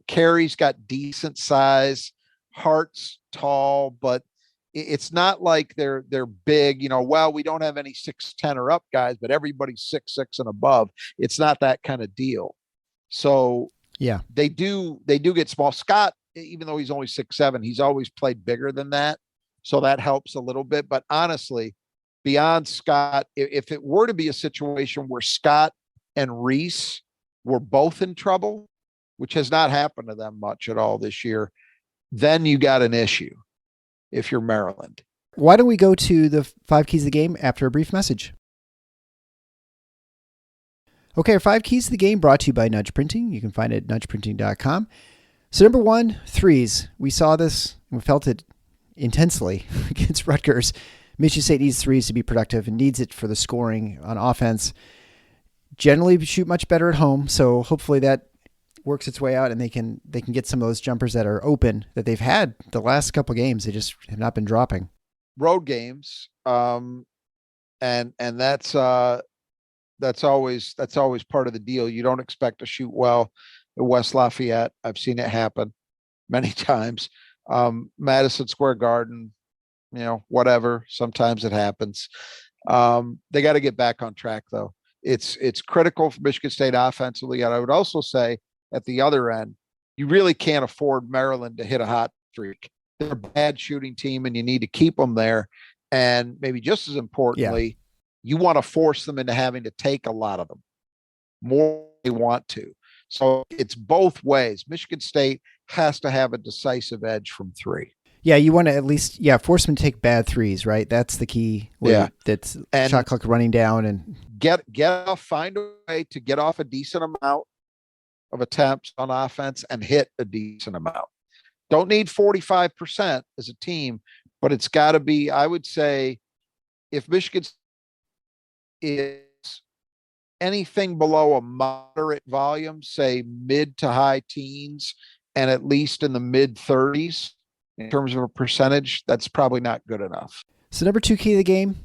Carey's got decent size. Hart's tall, but it's not like they're big. Well, we don't have any 6'10" or up guys, but everybody's 6'6" and above. It's not that kind of deal. So yeah, they do get small. Scott, even though he's only 6'7", he's always played bigger than that. So that helps a little bit. But honestly, beyond Scott, if it were to be a situation where Scott and Reese were both in trouble, which has not happened to them much at all this year, then you got an issue if you're Maryland. Why don't we go to the 5 keys of the game after a brief message? Okay, our 5 keys to the game brought to you by Nudge Printing. You can find it at nudgeprinting.com. So number 1, threes. We saw this and we felt it intensely against Rutgers. Michigan State needs threes to be productive and needs it for the scoring on offense. Generally shoot much better at home, so hopefully that works its way out and they can get some of those jumpers that are open that they've had the last couple of games. They just have not been dropping. Road games, and that's always part of the deal. You don't expect to shoot well at West Lafayette. I've seen it happen many times. Madison Square Garden, whatever. Sometimes it happens. They got to get back on track though. It's critical for Michigan State offensively. And I would also say at the other end, you really can't afford Maryland to hit a hot streak. They're a bad shooting team and you need to keep them there. And maybe just as importantly, you want to force them into having to take a lot of them more than they want to. So it's both ways. Michigan State has to have a decisive edge from 3. Yeah, you want to at least force them to take bad threes, right? That's the key. That's shot clock running down and find a way to get off a decent amount of attempts on offense and hit a decent amount. Don't need 45% as a team, but it's got to be, I would say, if Michigan is anything below a moderate volume, say mid to high teens, and at least in the mid 30s in terms of a percentage, that's probably not good enough. So number 2 key of the game,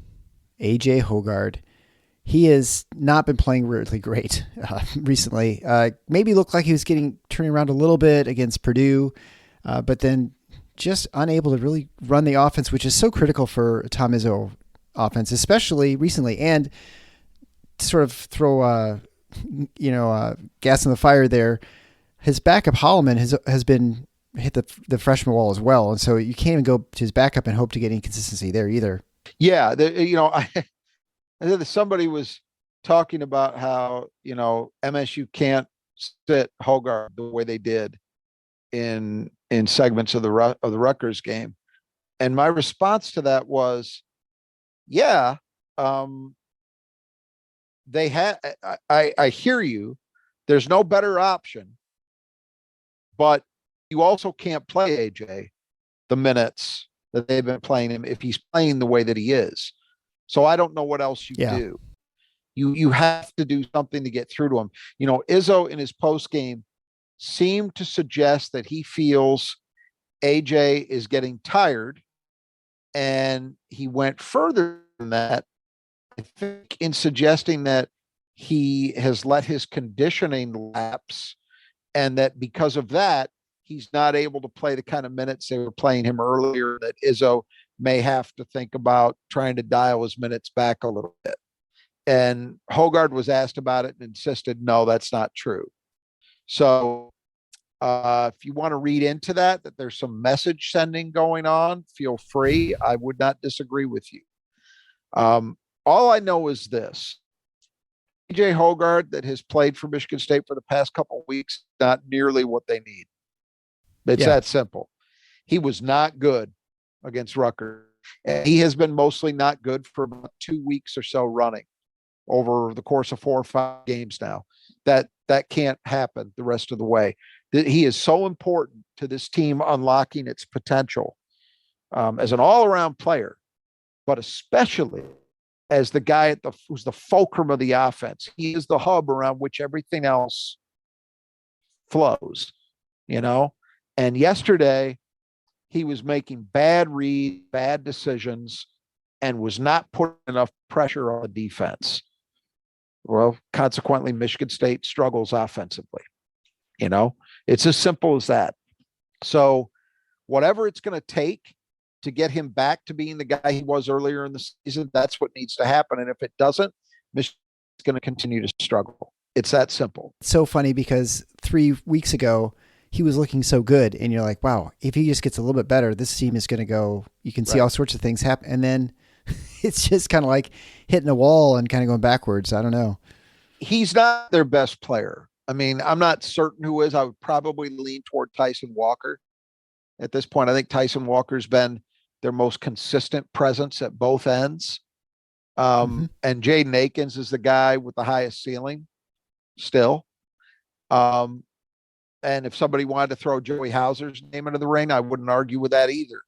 AJ Hoggard. he has not been playing really great recently. Maybe looked like he was turning around a little bit against Purdue, but then just unable to really run the offense, which is so critical for Tom Izzo offense, especially recently. And to sort of throw, gas on the fire there, his backup Holloman has been hit the freshman wall as well. And so you can't even go to his backup and hope to get any consistency there either. Yeah. I think somebody was talking about how, MSU can't sit Hoggard the way they did in segments of the Rutgers game. And my response to that was, yeah, they had, I hear you. There's no better option, but you also can't play AJ the minutes that they've been playing him if he's playing the way that he is. So I don't know what else you do. You have to do something to get through to him. Izzo in his post game seemed to suggest that he feels AJ is getting tired, and he went further than that, I think, in suggesting that he has let his conditioning lapse, and that because of that, he's not able to play the kind of minutes they were playing him earlier, that Izzo may have to think about trying to dial his minutes back a little bit. And Hoggard was asked about it and insisted, no, that's not true. So if you want to read into that there's some message sending going on, feel free. I would not disagree with you. All I know is this: AJ Hoggard, that has played for Michigan State for the past couple of weeks, not nearly what they need. It's that simple. He was not good against Rutgers, and he has been mostly not good for about 2 weeks or so running over the course of 4 or 5 games now. That can't happen the rest of the way. He is so important to this team unlocking its potential as an all-around player, but especially as the guy who's the fulcrum of the offense. He is the hub around which everything else flows, And yesterday, he was making bad reads, bad decisions, and was not putting enough pressure on the defense. Well, consequently, Michigan State struggles offensively. It's as simple as that. So whatever it's going to take to get him back to being the guy he was earlier in the season, that's what needs to happen. And if it doesn't, Michigan's going to continue to struggle. It's that simple. It's so funny because 3 weeks ago, he was looking so good, and you're like, wow, if he just gets a little bit better, this team is going to go, you can see all sorts of things happen. And then it's just kind of like hitting a wall and kind of going backwards. I don't know. He's not their best player. I mean, I'm not certain who is. I would probably lean toward Tyson Walker at this point. I think Tyson Walker's been their most consistent presence at both ends. And Jaden Akins is the guy with the highest ceiling still. And if somebody wanted to throw Joey Hauser's name into the ring, I wouldn't argue with that either.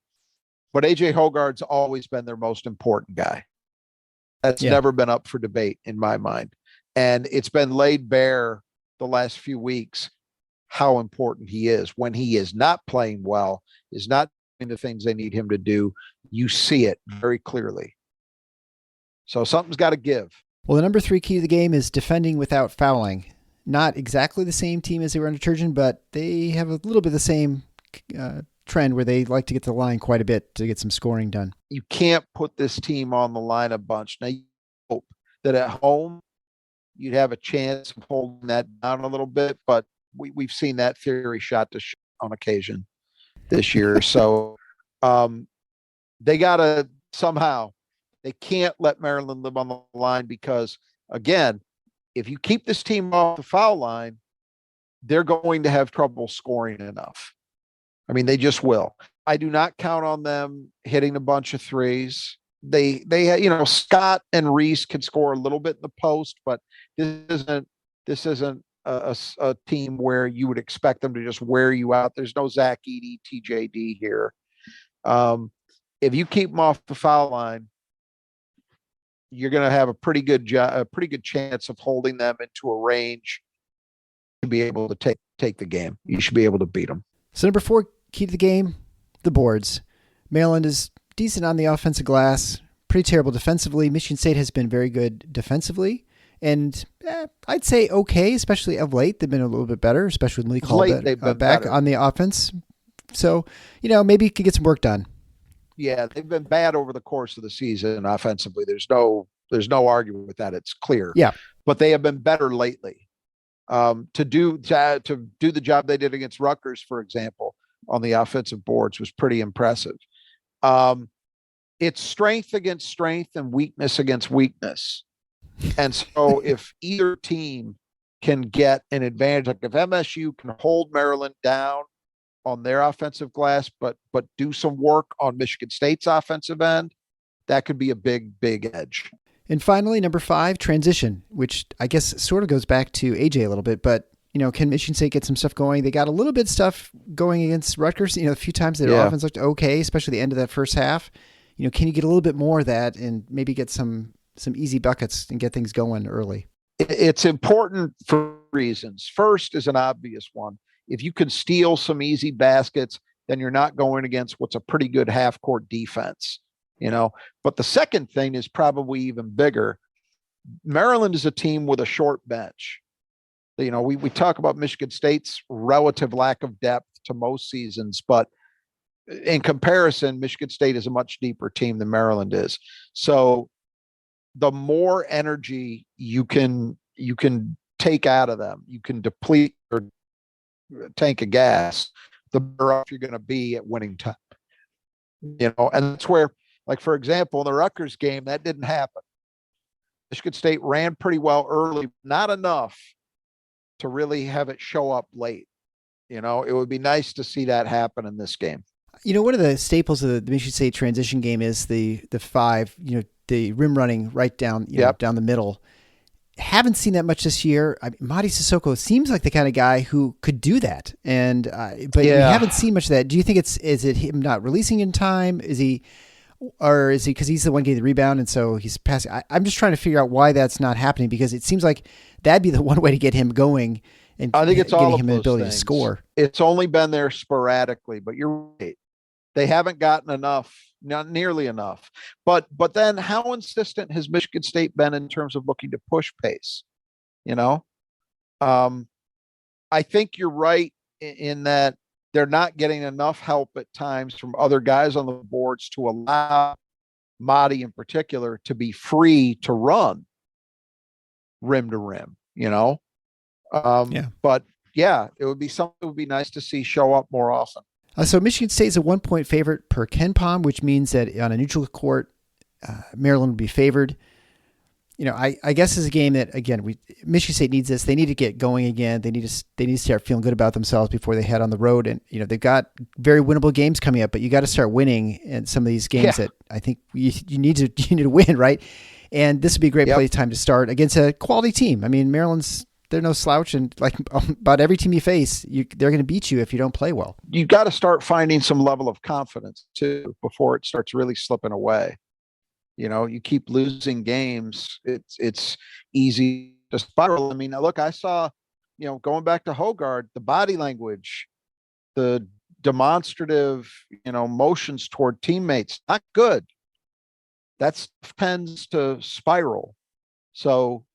But AJ Hoggard's always been their most important guy. That's never been up for debate in my mind. And it's been laid bare the last few weeks how important he is. When he is not playing well, is not doing the things they need him to do, you see it very clearly. So something's got to give. Well, the number 3 key to the game is defending without fouling. Not exactly the same team as they were under Turgeon, but they have a little bit of the same trend where they like to get to the line quite a bit to get some scoring done. You can't put this team on the line a bunch. Now, you hope that at home you'd have a chance of holding that down a little bit, but we've seen that theory shot to shit on occasion this year. So they got to somehow, they can't let Maryland live on the line because, again, if you keep this team off the foul line, they're going to have trouble scoring enough. I mean, they just will. I do not count on them hitting a bunch of threes. They Scott and Reese can score a little bit in the post, but this isn't a team where you would expect them to just wear you out. There's no Zach Edey, TJD here. If you keep them off the foul line, you're going to have a pretty good chance of holding them into a range to be able to take the game. You should be able to beat them. So number 4 key to the game, the boards. Maryland is decent on the offensive glass, pretty terrible defensively. Michigan State has been very good defensively. And I'd say okay, especially of late. They've been a little bit better, especially with Malik Hall back better on the offense. So, maybe he could get some work done. Yeah, they've been bad over the course of the season offensively. There's no argument with that. It's clear. Yeah. But they have been better lately. To do the job they did against Rutgers, for example, on the offensive boards was pretty impressive. It's strength against strength and weakness against weakness. And so if either team can get an advantage, like if MSU can hold Maryland down on their offensive glass, but do some work on Michigan State's offensive end, that could be a big edge. And finally, number 5, transition, which I guess sort of goes back to AJ a little bit, but can Michigan State get some stuff going? They got a little bit of stuff going against Rutgers. A few times their offense looked okay, especially the end of that first half. Can you get a little bit more of that and maybe get some easy buckets and get things going early? It's important for reasons. First is an obvious one. If you can steal some easy baskets, then you're not going against what's a pretty good half-court defense, But the second thing is probably even bigger. Maryland is a team with a short bench. We talk about Michigan State's relative lack of depth to most seasons, but in comparison, Michigan State is a much deeper team than Maryland is. So the more energy you can take out of them, you can deplete or tank of gas, the better off you're going to be at winning time. And that's where, like, for example, in the Rutgers game, that didn't happen. Michigan State ran pretty well early, not enough to really have it show up late. It would be nice to see that happen in this game. One of the staples of the Michigan State transition game is the 5, the rim running right down, down the middle. Haven't seen that much this year. Mady Sissoko seems like the kind of guy who could do that, but we haven't seen much of that. Do you think is it him not releasing in time? Is he because he's the one getting the rebound and so he's passing? I'm just trying to figure out why that's not happening, because it seems like that'd be the one way to get him going and I think it's getting all him an ability to score. It's only been there sporadically, but you're right. They haven't gotten enough, not nearly enough. But then how insistent has Michigan State been in terms of looking to push pace? I think you're right in that they're not getting enough help at times from other guys on the boards to allow Mady in particular to be free to run rim to rim, But it would be something that would be nice to see show up more often. So Michigan State is a 1-point favorite per KenPom, which means that on a neutral court, Maryland would be favored. I guess is a game that, again, Michigan State needs this. They need to get going again. They need to start feeling good about themselves before they head on the road. And they've got very winnable games coming up, but you got to start winning in some of these games that I think you need to win, right? And this would be a great play time to start against a quality team. Maryland's. They're no slouch, and like about every team you face, they're going to beat you if you don't play well. You got to start finding some level of confidence too before it starts really slipping away. You keep losing games, it's easy to spiral. Look, I saw, going back to Hoggard, the body language, the demonstrative, motions toward teammates, not good. That tends to spiral. So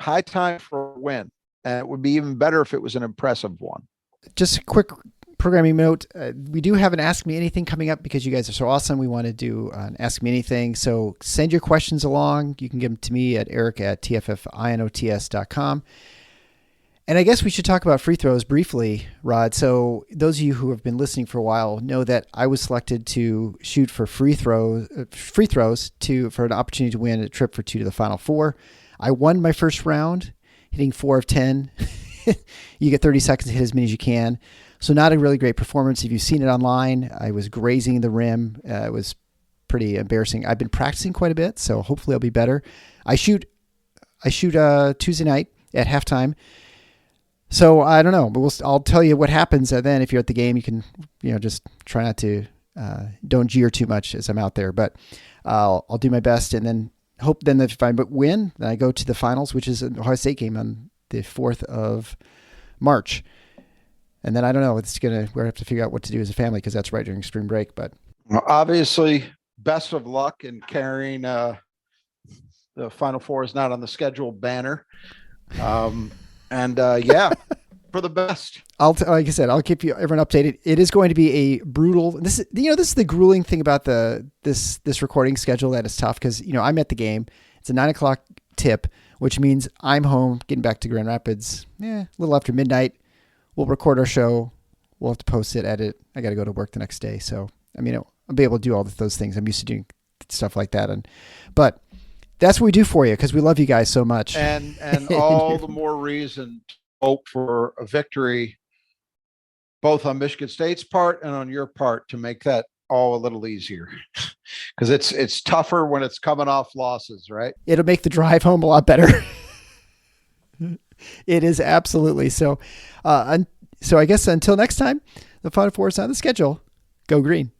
high time for a win. And it would be even better if it was an impressive one. Just a quick programming note. We do have an Ask Me Anything coming up because you guys are so awesome. We want to do an Ask Me Anything. So send your questions along. You can give them to me at eric@tffinots.com. And I guess we should talk about free throws briefly, Rod. So those of you who have been listening for a while know that I was selected to shoot for free throws for an opportunity to win a trip for 2 to the Final Four. I won my first round, hitting 4 of 10. You get 30 seconds to hit as many as you can. So not a really great performance. If you've seen it online, I was grazing the rim. It was pretty embarrassing. I've been practicing quite a bit, so hopefully I'll be better. I shoot Tuesday night at halftime. So I don't know, but I'll tell you what happens. Then if you're at the game, you can, just try not to, don't jeer too much as I'm out there, but I'll do my best and then hope then that if I win, then I go to the finals, which is an Ohio State game on the 4th of March. And then I don't know, we're going to have to figure out what to do as a family because that's right during spring break. But obviously best of luck in carrying the Final Four is not on the schedule banner. Yeah, for the best. Like I said, I'll keep everyone updated. It is going to be a brutal. This is the grueling thing about this recording schedule that is tough because I'm at the game. It's a 9:00 tip, which means I'm home getting back to Grand Rapids. A little after midnight. We'll record our show. We'll have to post it, edit. I got to go to work the next day, so I'll be able to do all those things. I'm used to doing stuff like that, but that's what we do for you because we love you guys so much. And all the more reason to hope for a victory, both on Michigan State's part and on your part, to make that all a little easier. Because it's tougher when it's coming off losses, right? It'll make the drive home a lot better. It is absolutely so. So I guess until next time, the Final Four is on the schedule. Go green.